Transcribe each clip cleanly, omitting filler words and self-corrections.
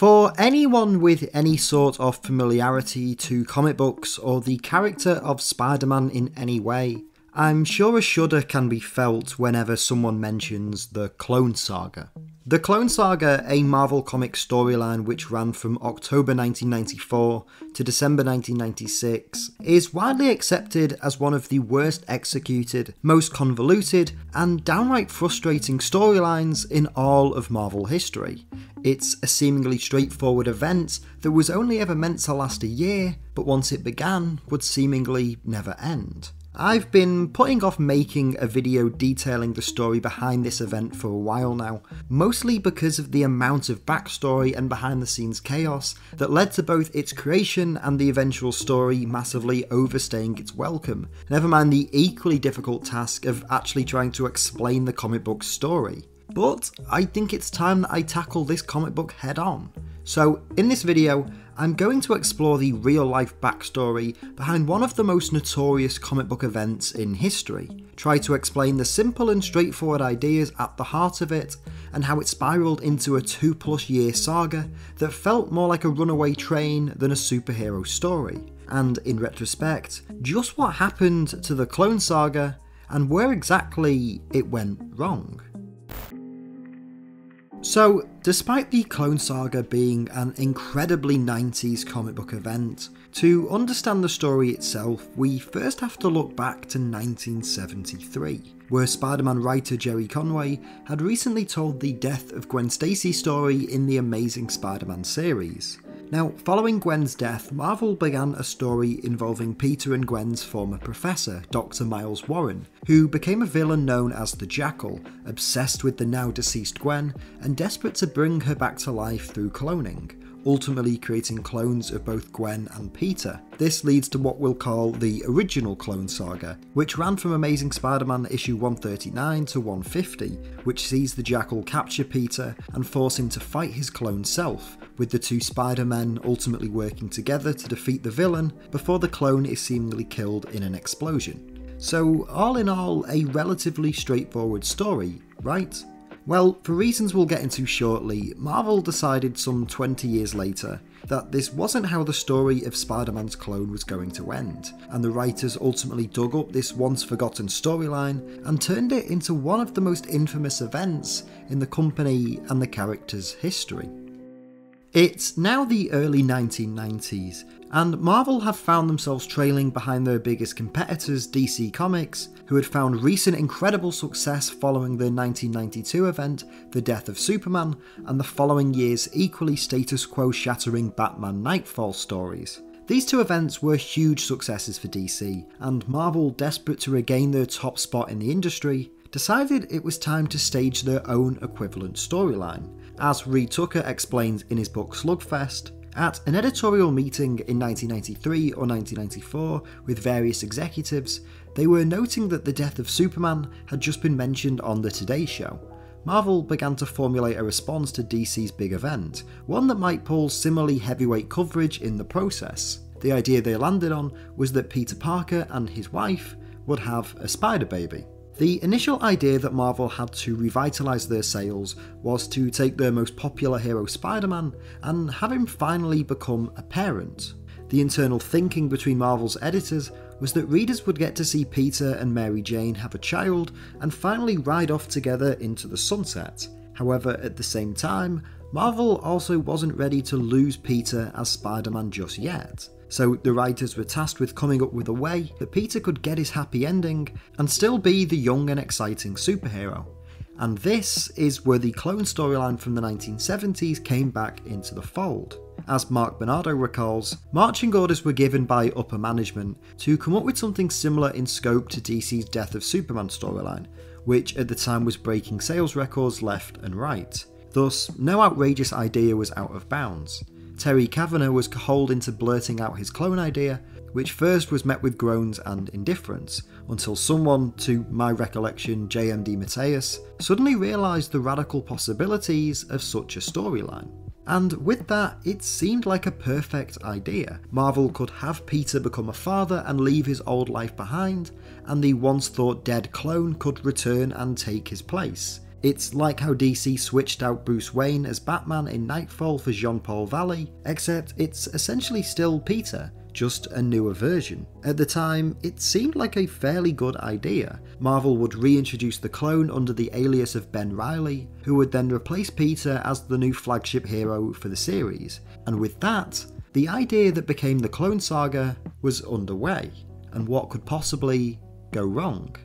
For anyone with any sort of familiarity to comic books or the character of Spider-Man in any way, I'm sure a shudder can be felt whenever someone mentions the Clone Saga. The Clone Saga, a Marvel Comics storyline which ran from October 1994 to December 1996, is widely accepted as one of the worst executed, most convoluted, and downright frustrating storylines in all of Marvel history. It's a seemingly straightforward event that was only ever meant to last a year, but once it began, would seemingly never end. I've been putting off making a video detailing the story behind this event for a while now, mostly because of the amount of backstory and behind the scenes chaos that led to both its creation and the eventual story massively overstaying its welcome, never mind the equally difficult task of actually trying to explain the comic book's story. But I think it's time that I tackle this comic book head on. So in this video, I'm going to explore the real life backstory behind one of the most notorious comic book events in history, try to explain the simple and straightforward ideas at the heart of it, and how it spiralled into a 2+ year saga that felt more like a runaway train than a superhero story, and in retrospect, just what happened to the Clone Saga and where exactly it went wrong. So, despite the Clone Saga being an incredibly 90s comic book event, to understand the story itself, we first have to look back to 1973, where Spider-Man writer Gerry Conway had recently told the death of Gwen Stacy story in the Amazing Spider-Man series. Now, following Gwen's death, Marvel began a story involving Peter and Gwen's former professor, Dr. Miles Warren, who became a villain known as the Jackal, obsessed with the now deceased Gwen, and desperate to bring her back to life through cloning, ultimately creating clones of both Gwen and Peter. This leads to what we'll call the original Clone Saga, which ran from Amazing Spider-Man issue 139 to 150, which sees the Jackal capture Peter and force him to fight his clone self, with the two Spider-Men ultimately working together to defeat the villain before the clone is seemingly killed in an explosion. So all in all, a relatively straightforward story, right? Well, for reasons we'll get into shortly, Marvel decided some 20 years later that this wasn't how the story of Spider-Man's clone was going to end, and the writers ultimately dug up this once forgotten storyline and turned it into one of the most infamous events in the company and the character's history. It's now the early 1990s, and Marvel have found themselves trailing behind their biggest competitors, DC Comics, who had found recent incredible success following the 1992 event, The Death of Superman, and the following year's equally status quo shattering Batman Nightfall stories. These two events were huge successes for DC, and Marvel, desperate to regain their top spot in the industry, decided it was time to stage their own equivalent storyline. As Reed Tucker explains in his book Slugfest, at an editorial meeting in 1993 or 1994 with various executives, they were noting that the death of Superman had just been mentioned on The Today Show. Marvel began to formulate a response to DC's big event, one that might pull similarly heavyweight coverage in the process. The idea they landed on was that Peter Parker and his wife would have a spider baby. The initial idea that Marvel had to revitalise their sales was to take their most popular hero Spider-Man and have him finally become a parent. The internal thinking between Marvel's editors was that readers would get to see Peter and Mary Jane have a child and finally ride off together into the sunset. However, at the same time, Marvel also wasn't ready to lose Peter as Spider-Man just yet. So the writers were tasked with coming up with a way that Peter could get his happy ending and still be the young and exciting superhero. And this is where the clone storyline from the 1970s came back into the fold. As Mark Bernardo recalls, marching orders were given by upper management to come up with something similar in scope to DC's Death of Superman storyline, which at the time was breaking sales records left and right. Thus, no outrageous idea was out of bounds. Terry Kavanagh was cajoled into blurting out his clone idea, which first was met with groans and indifference, until someone, to my recollection JMD Mateus, suddenly realised the radical possibilities of such a storyline. And with that, it seemed like a perfect idea. Marvel could have Peter become a father and leave his old life behind, and the once thought dead clone could return and take his place. It's like how DC switched out Bruce Wayne as Batman in Nightfall for Jean-Paul Valley, except it's essentially still Peter, just a newer version. At the time, it seemed like a fairly good idea. Marvel would reintroduce the clone under the alias of Ben Reilly, who would then replace Peter as the new flagship hero for the series. And with that, the idea that became the Clone Saga was underway. And what could possibly go wrong?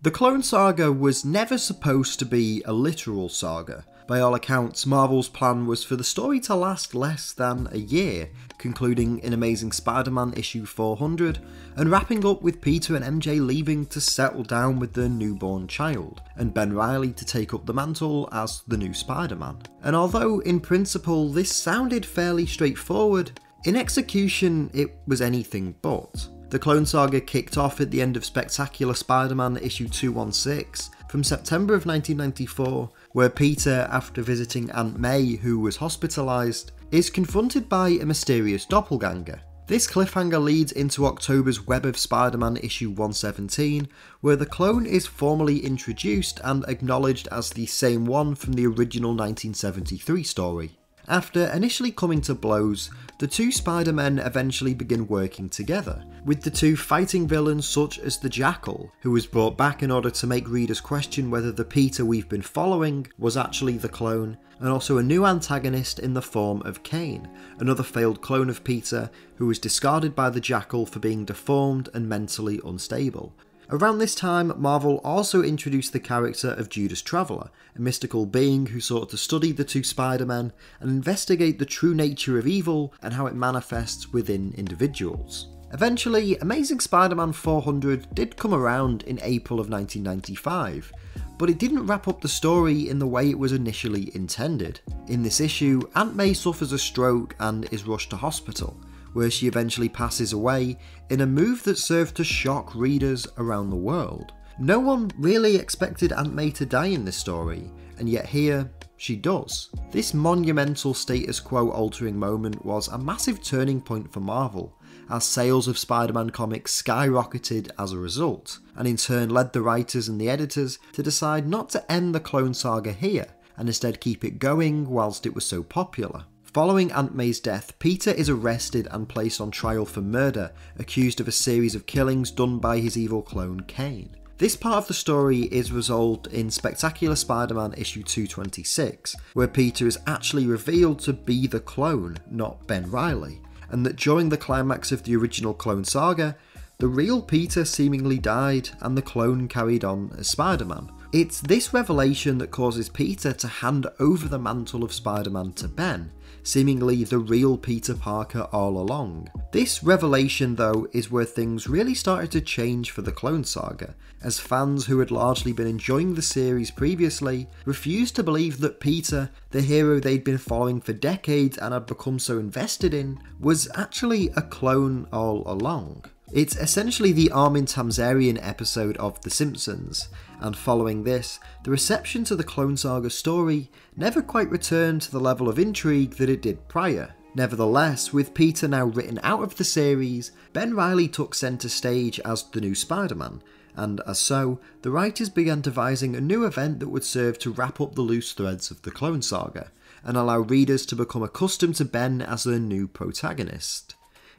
The Clone Saga was never supposed to be a literal saga. By all accounts, Marvel's plan was for the story to last less than a year, concluding in Amazing Spider-Man issue 400, and wrapping up with Peter and MJ leaving to settle down with their newborn child, and Ben Reilly to take up the mantle as the new Spider-Man. And although in principle this sounded fairly straightforward, in execution it was anything but. The Clone Saga kicked off at the end of Spectacular Spider-Man issue 216 from September of 1994, where Peter, after visiting Aunt May, who was hospitalised, is confronted by a mysterious doppelganger. This cliffhanger leads into October's Web of Spider-Man issue 117, where the clone is formally introduced and acknowledged as the same one from the original 1973 story. After initially coming to blows, the two Spider-Men eventually begin working together, with the two fighting villains such as the Jackal, who was brought back in order to make readers question whether the Peter we've been following was actually the clone, and also a new antagonist in the form of Kane, another failed clone of Peter who was discarded by the Jackal for being deformed and mentally unstable. Around this time, Marvel also introduced the character of Judas Traveler, a mystical being who sought to study the two Spider-Men and investigate the true nature of evil and how it manifests within individuals. Eventually, Amazing Spider-Man 400 did come around in April of 1995, but it didn't wrap up the story in the way it was initially intended. In this issue, Aunt May suffers a stroke and is rushed to hospital, where she eventually passes away in a move that served to shock readers around the world. No one really expected Aunt May to die in this story, and yet here she does. This monumental status quo altering moment was a massive turning point for Marvel, as sales of Spider-Man comics skyrocketed as a result, and in turn led the writers and the editors to decide not to end the Clone Saga here, and instead keep it going whilst it was so popular. Following Aunt May's death, Peter is arrested and placed on trial for murder, accused of a series of killings done by his evil clone Kane. This part of the story is resolved in Spectacular Spider-Man issue 226, where Peter is actually revealed to be the clone, not Ben Reilly, and that during the climax of the original Clone Saga, the real Peter seemingly died and the clone carried on as Spider-Man. It's this revelation that causes Peter to hand over the mantle of Spider-Man to Ben, seemingly the real Peter Parker all along. This revelation though is where things really started to change for the Clone Saga, as fans who had largely been enjoying the series previously refused to believe that Peter, the hero they'd been following for decades and had become so invested in, was actually a clone all along. It's essentially the Armin Tamzarian episode of The Simpsons, and following this, the reception to the Clone Saga story never quite returned to the level of intrigue that it did prior. Nevertheless, with Peter now written out of the series, Ben Reilly took centre stage as the new Spider-Man, and as so, the writers began devising a new event that would serve to wrap up the loose threads of the Clone Saga, and allow readers to become accustomed to Ben as their new protagonist.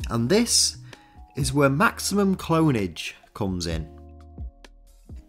And this is where maximum clonage comes in.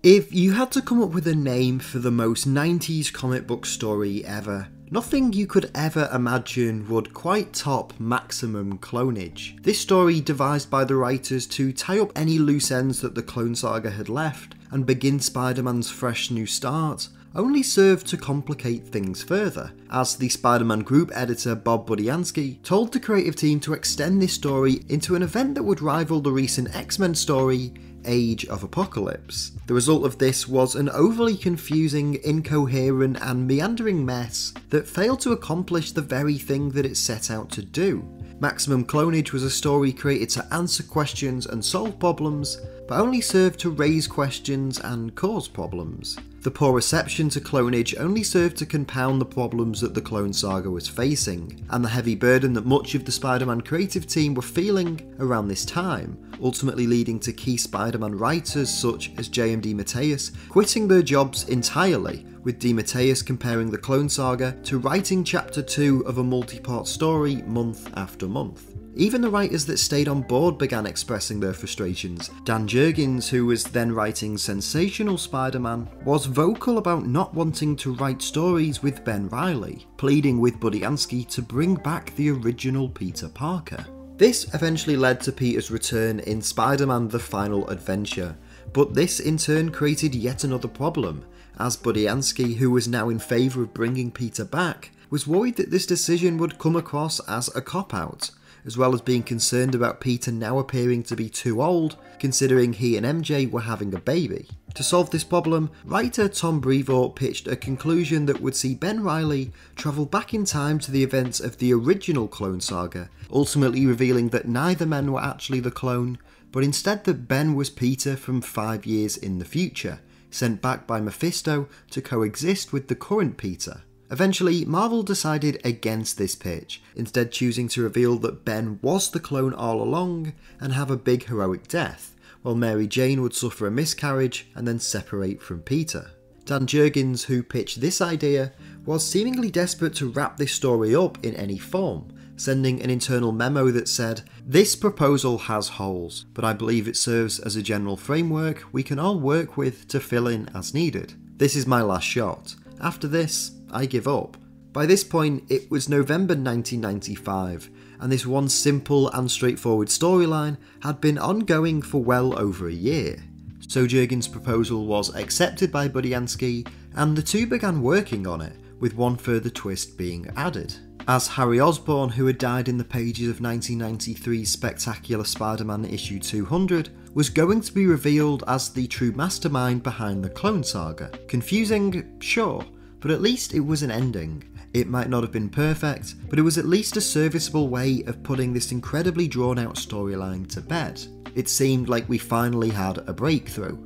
If you had to come up with a name for the most 90s comic book story ever, nothing you could ever imagine would quite top maximum clonage. This story, devised by the writers to tie up any loose ends that the Clone Saga had left and begin Spider-Man's fresh new start, only served to complicate things further, as the Spider-Man group editor Bob Budiansky told the creative team to extend this story into an event that would rival the recent X-Men story, Age of Apocalypse. The result of this was an overly confusing, incoherent and meandering mess that failed to accomplish the very thing that it set out to do. Maximum Clonage was a story created to answer questions and solve problems, but only served to raise questions and cause problems. The poor reception to clonage only served to compound the problems that the Clone Saga was facing, and the heavy burden that much of the Spider-Man creative team were feeling around this time, ultimately leading to key Spider-Man Spider-Man writers such as J.M.D. Mateus quitting their jobs entirely, with DeMatteis comparing the Clone Saga to writing Chapter 2 of a multi-part story month after month. Even the writers that stayed on board began expressing their frustrations. Dan Jurgens, who was then writing Sensational Spider-Man, was vocal about not wanting to write stories with Ben Reilly, pleading with Budiansky to bring back the original Peter Parker. This eventually led to Peter's return in Spider-Man: The Final Adventure, but this in turn created yet another problem, as Budiansky, who was now in favour of bringing Peter back, was worried that this decision would come across as a cop-out, as well as being concerned about Peter now appearing to be too old, considering he and MJ were having a baby. To solve this problem, writer Tom Brevoort pitched a conclusion that would see Ben Reilly travel back in time to the events of the original Clone Saga, ultimately revealing that neither men were actually the clone, but instead that Ben was Peter from 5 years in the future, sent back by Mephisto to coexist with the current Peter. Eventually, Marvel decided against this pitch, instead choosing to reveal that Ben was the clone all along and have a big heroic death, while Mary Jane would suffer a miscarriage and then separate from Peter. Dan Jurgens, who pitched this idea, was seemingly desperate to wrap this story up in any form, sending an internal memo that said, "This proposal has holes, but I believe it serves as a general framework we can all work with to fill in as needed. This is my last shot. After this, I give up." By this point, it was November 1995, and this one simple and straightforward storyline had been ongoing for well over a year. So Jurgens' proposal was accepted by Budiansky, and the two began working on it, with one further twist being added. As Harry Osborn, who had died in the pages of 1993's Spectacular Spider-Man issue 200, was going to be revealed as the true mastermind behind the Clone Saga. Confusing, sure, but at least it was an ending. It might not have been perfect, but it was at least a serviceable way of putting this incredibly drawn-out storyline to bed. It seemed like we finally had a breakthrough.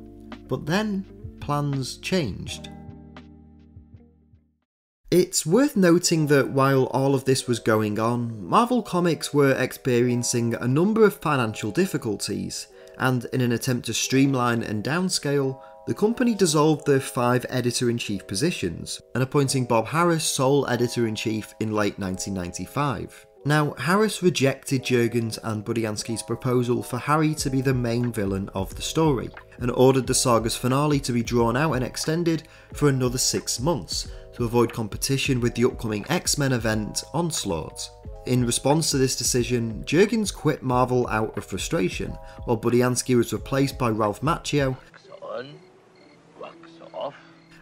But then, plans changed. It's worth noting that while all of this was going on, Marvel Comics were experiencing a number of financial difficulties, and in an attempt to streamline and downscale, the company dissolved their 5 editor-in-chief positions, and appointing Bob Harras sole editor-in-chief in late 1995. Now, Harras rejected Jurgens and Budiansky's proposal for Harry to be the main villain of the story, and ordered the saga's finale to be drawn out and extended for another 6 months, to avoid competition with the upcoming X-Men event, Onslaught. In response to this decision, Jurgens quit Marvel out of frustration, while Budiansky was replaced by Ralph Macchio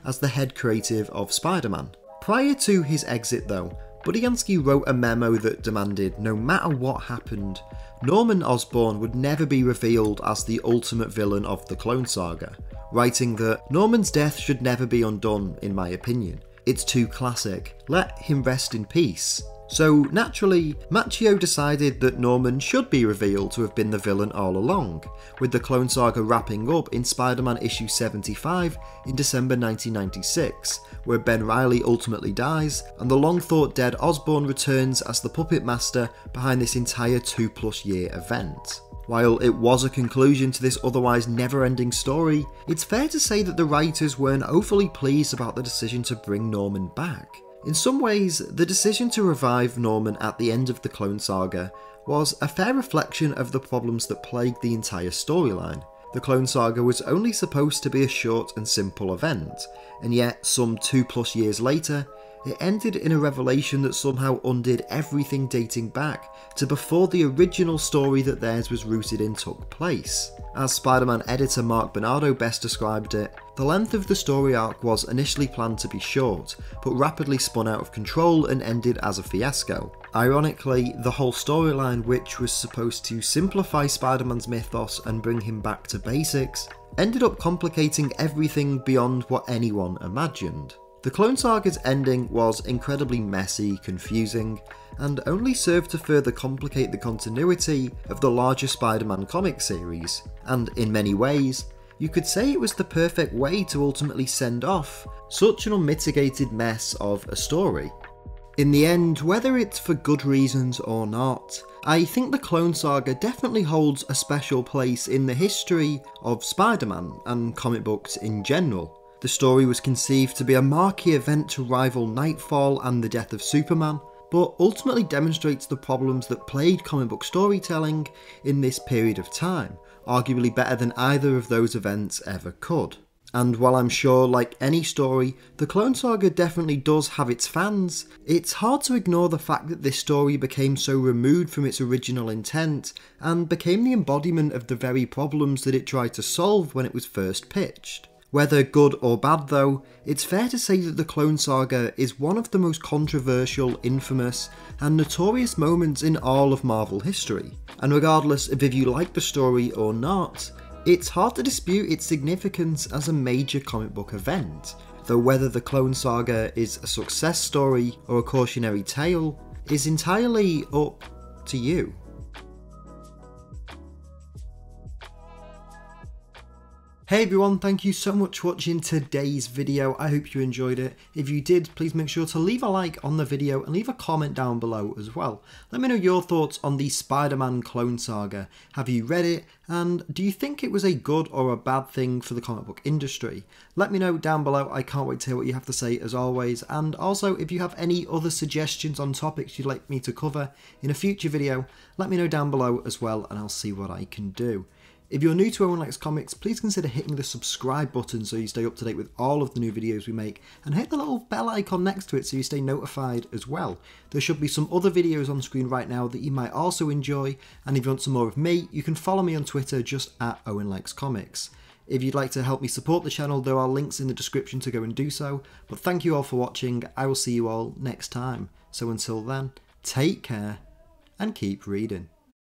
as the head creative of Spider-Man. Prior to his exit though, Budiansky wrote a memo that demanded, no matter what happened, Norman Osborn would never be revealed as the ultimate villain of the Clone Saga, writing that Norman's death should never be undone, in my opinion. It's too classic. Let him rest in peace. So naturally, Macchio decided that Norman should be revealed to have been the villain all along, with the Clone Saga wrapping up in Spider-Man issue 75 in December 1996, where Ben Reilly ultimately dies, and the long-thought dead Osborn returns as the puppet master behind this entire 2+ year event. While it was a conclusion to this otherwise never-ending story, it's fair to say that the writers weren't overly pleased about the decision to bring Norman back. In some ways, the decision to revive Norman at the end of the Clone Saga was a fair reflection of the problems that plagued the entire storyline. The Clone Saga was only supposed to be a short and simple event, and yet some 2+ years later, it ended in a revelation that somehow undid everything dating back to before the original story that theirs was rooted in took place. As Spider-Man editor Mark Bernardo best described it, the length of the story arc was initially planned to be short, but rapidly spun out of control and ended as a fiasco. Ironically, the whole storyline, which was supposed to simplify Spider-Man's mythos and bring him back to basics, ended up complicating everything beyond what anyone imagined. The Clone Saga's ending was incredibly messy, confusing, and only served to further complicate the continuity of the larger Spider-Man comic series, and in many ways, you could say it was the perfect way to ultimately send off such an unmitigated mess of a story. In the end, whether it's for good reasons or not, I think the Clone Saga definitely holds a special place in the history of Spider-Man and comic books in general. The story was conceived to be a marquee event to rival Nightfall and the death of Superman, but ultimately demonstrates the problems that plagued comic book storytelling in this period of time, arguably better than either of those events ever could. And while I'm sure, like any story, the Clone Saga definitely does have its fans, it's hard to ignore the fact that this story became so removed from its original intent, and became the embodiment of the very problems that it tried to solve when it was first pitched. Whether good or bad though, it's fair to say that the Clone Saga is one of the most controversial, infamous, and notorious moments in all of Marvel history. And regardless of if you like the story or not, it's hard to dispute its significance as a major comic book event, though whether the Clone Saga is a success story or a cautionary tale is entirely up to you. Hey everyone, thank you so much for watching today's video. I hope you enjoyed it. If you did, please make sure to leave a like on the video and leave a comment down below as well. Let me know your thoughts on the Spider-Man Clone Saga. Have you read it? And do you think it was a good or a bad thing for the comic book industry? Let me know down below. I can't wait to hear what you have to say as always. And also, if you have any other suggestions on topics you'd like me to cover in a future video, let me know down below as well and I'll see what I can do. If you're new to Owen Likes Comics, please consider hitting the subscribe button so you stay up to date with all of the new videos we make, and hit the little bell icon next to it so you stay notified as well. There should be some other videos on screen right now that you might also enjoy, and if you want some more of me, you can follow me on Twitter just at Owen Likes Comics. If you'd like to help me support the channel, there are links in the description to go and do so, but thank you all for watching. I will see you all next time. So until then, take care and keep reading.